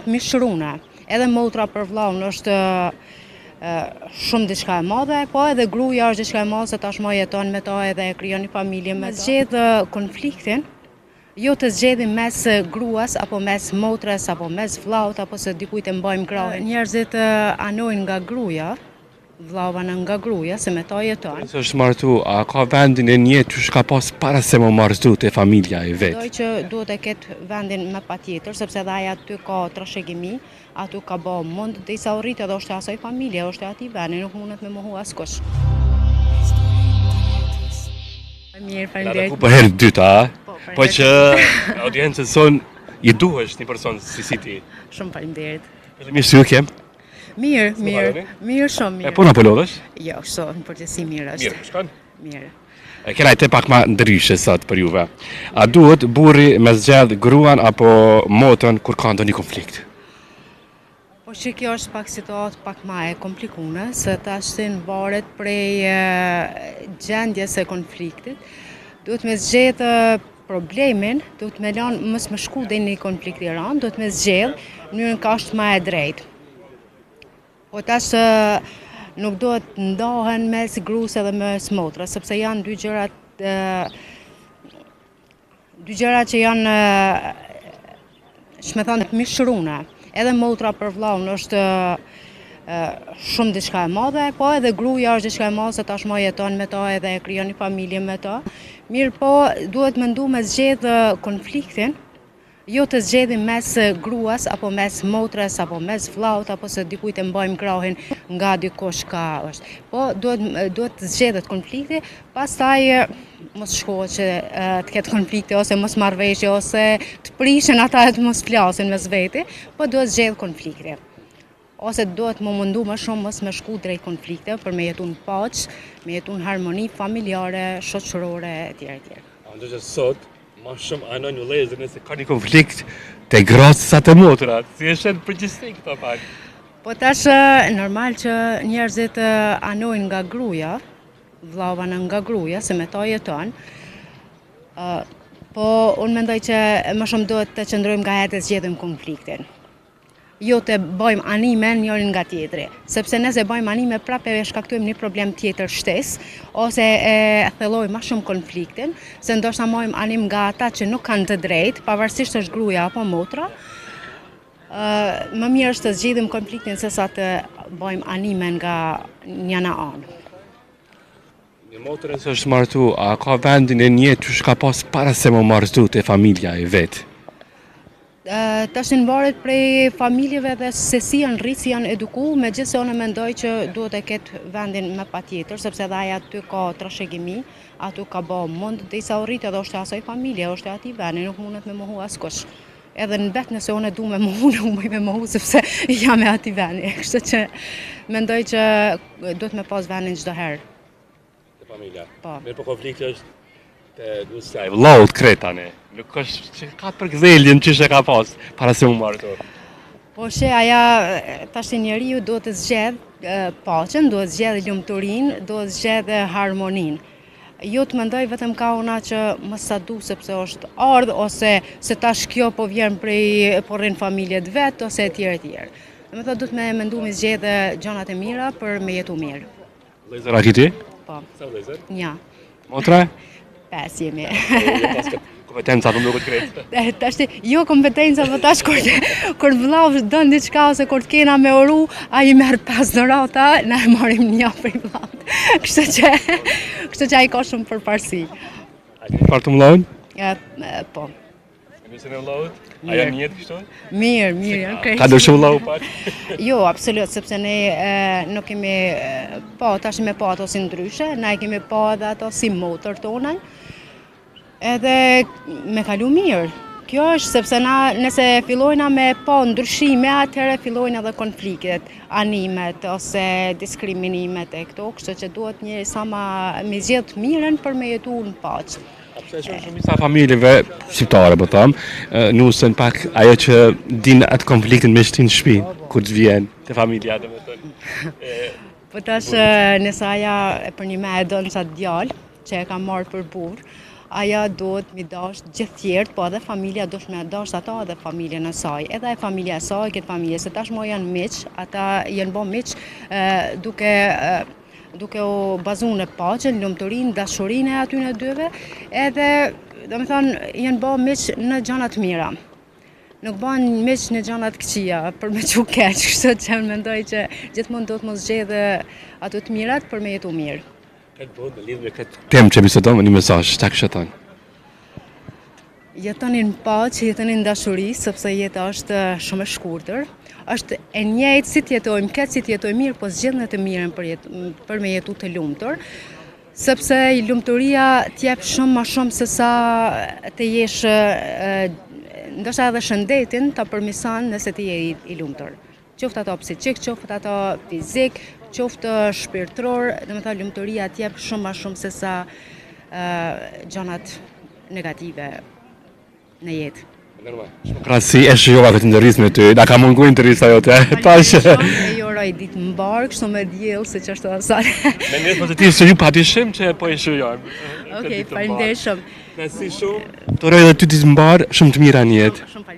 Mishruna, edhe motra për vllahun është shumë diçka e madhe, po edhe gruaja është diçka e madhe se tashmë jeton me ta edhe e krijon një familje me ta. Zgjedh konfliktin, jo të zgjedhim mes gruas apo mes motrës apo mes vllahut apo se dikujt e mbajmë krahun. Njerëzit anojnë nga gruaja, vllava nga gruaja se me ta jeton. Nëse është martu, a ka vendin e një që shka pas para se më martu të familja e vetë? Mendoj që duhet e ketë vendin me patjetër, sepse edhe aja aty ka trashëgimi, aty ka bë mund derisa u rrit edhe është e asaj familje, është e atij vendi, nuk mundet me mohu askush. Mirë, faleminderit. Për herë dyta, po që audiencën son i duhesh një person si ti. Shumë faleminderit. Mirë si ju kem? Mirë, shumë mirë. E puna po lodhesh? Jo, në përgjithësi mirë është. Mirë, shkon? Mirë. Kena e te pak ma ndryshe sot për juve. A duhet burri me zgjedh gruan apo motrën kur ka ndonjë konflikt? Po që kjo është pak situatë pak ma e komplikuar, se tashin varet prej gjendjes së konfliktit. Duhet me zgjedh problemin, duhet me lanë mos më shku deri në konflikt i rënd, duhet me zgjedh në mënyrën ka është më e drejtë. Po tash nuk duhet ndahen mes gruas edhe mes motrës, sepse janë dy gjëra që janë shmethane të mishruna. Edhe motra për vllahun është shumë diçka e madhe, po edhe gruaja është diçka e madhe se tashmë jeton me ta edhe e krijon një familje me ta. Mirë, po duhet mendu me zgjedh konfliktin, jo të zgjedhim mes gruas apo mes motrës apo mes vllahut apo se dikujt e mbajmë krahun nga dikush ka është. Po duhet të zgjedhet konflikti, pastaj mos shkohet që të ketë konflikte ose mos marrëveshje ose të prishen ata të mos flasin mes vete, po duhet zgjedh konflikti. Ose duhet më mundu më shumë mos me shku drejt konflikte për me jetu në paqë, me jetu në harmoni familjare, shoqërore etj. Ndërsa sot ma shumë anojnë vëllezër nëse ka një konflikt të gratë sa të motrat, si e shenë përgjithësi këto pak. Po tash normal që njerëzit anojnë nga gruaja, vllava nga gruaja se me ta jeton. Po unë mendoj që më shumë duhet të qëndrojmë nga herë të zgjedhim konfliktin. Jo të bëjmë anime njërin nga tjetri, sepse nëse bëjmë anime prapë e shkaktojmë një problem tjetër shtesë, ose e thellojmë më shumë konfliktin, se ndoshta marrim anim nga ata që nuk kanë të drejtë, pavarësisht është gruaja apo motra. Më mirë është të zgjidhim konfliktin sesa të bëjmë anime nga njëna anë. Një motrë nëse është martu, a ka vendin e një që shka pas para se më martu të familja e vetë? Tash në varet prej familjeve dhe se si janë rritë, si janë eduku, megjithëse unë mendoj që duhet e ketë vendin me patjetër, sepse edhe aja aty ka trashëgimi, aty ka bë mund derisa u rrit edhe është e asaj familje, është e atij vendi, nuk mundet me mohu askush. Edhe në vetë nëse unë du me mohu, nuk bëj me mohu sepse jam e atij vendi. Kështu që mendoj që duhet me pas vendin çdo herë. Te familja. Po. Mirë, po konflikti është te dusaj vllaut kretane. Nuk është që ka përkthjeljen që e ka pas para se më martu. Po aja tash njeriu duhet të zgjedh paqen, duhet të zgjedh lumturinë, duhet të zgjedh harmoninë. Jo të mendoj vetëm ka una që mos sa du sepse është ardh ose se tash kjo po vjen prej porrin familjet vet ose etj. Domethënë duhet me mendu me zgjedh gjanat e mira për me jetu mirë. Vëllezër a ti? Po. Sa vëllezër? Një. Motra? 5 jemi. Kompetenca të nuk kretë. Tash jo kompetenca, po tash kur vllau don diçka ose kur të kena me oru, ai merr 5 dorata, na e marrim një prej vllaut. Kështu që ai ka shumë përparësi. A ke parë të vllaun? Po. Nisën e vllaut? A janë mirë kështu? Mirë, okay. Ka dëshu vllau pak? Jo, absolut, sepse ne nuk kemi pa tash me pa ato si ndryshe, na e kemi pa edhe ato si motër tona. Edhe me kalu mirë. Kjo është sepse na nëse fillojna me pa ndryshime, atëherë fillojnë edhe konfliktet, animet ose diskriminimet e këto, kështu që duhet një sa me zgjedh mirën për me jetu në paqë. Pse shumica familjeve shqiptare po them, nusen pak ajo që din atë konfliktin me shtin në shtëpi kur të vjen te familja domethënë. Po tash nëse aja për një me e don sa djalë që e ka marrë për burr, aja duhet mi dash gjithë tjertë, po edhe familja duhet me dash ata edhe familjen e saj. Edhe e familja e saj, këtë familje, se tashmo janë miq, ata janë bo miq duke u bazu në paqen, lumturinë, dashurinë e aty në dyve, edhe do me thonë janë bo miq në gjana të mira. Nuk ban miq në gjana të këqija për me që keq, kështu që mendoj që gjithmonë do të mos zgjedhë ato të mirat për me jetu mirë. Këtë bëhet në lidhë me këtë temë që bisedojmë, një mesazh, çka kështon? Jetoni në paqe, jetoni në dashuri, sepse jeta është shumë e shkurtër. Është e njëjtë si të jetojmë këtë, si të jetojmë mirë, po zgjedhni të mirën për me jetu të lumtur, sepse lumturia t'jep shumë më shumë se sa të jesh ndoshta edhe shëndetin ta përmirëson nëse ti je i lumtur. Qoftë ato psiqik, qoftë ato fizik, qoftë shpirtëror, domethënë lumturia t'jep shumë më shumë se sa gjanat negative në jetë. Normal. Krasi e shijova këtë ndërrisë me ty, da ka mungu ndërrisa jote. Tash. E joroj ditë mbar, kështu me diell, siç është asaj. Me një pozitiv se ju padyshim që po e shijojmë. Okej, faleminderit shumë. Merci shumë. Të uroj edhe ty ditë mbar, shumë të mira në jetë. Shumë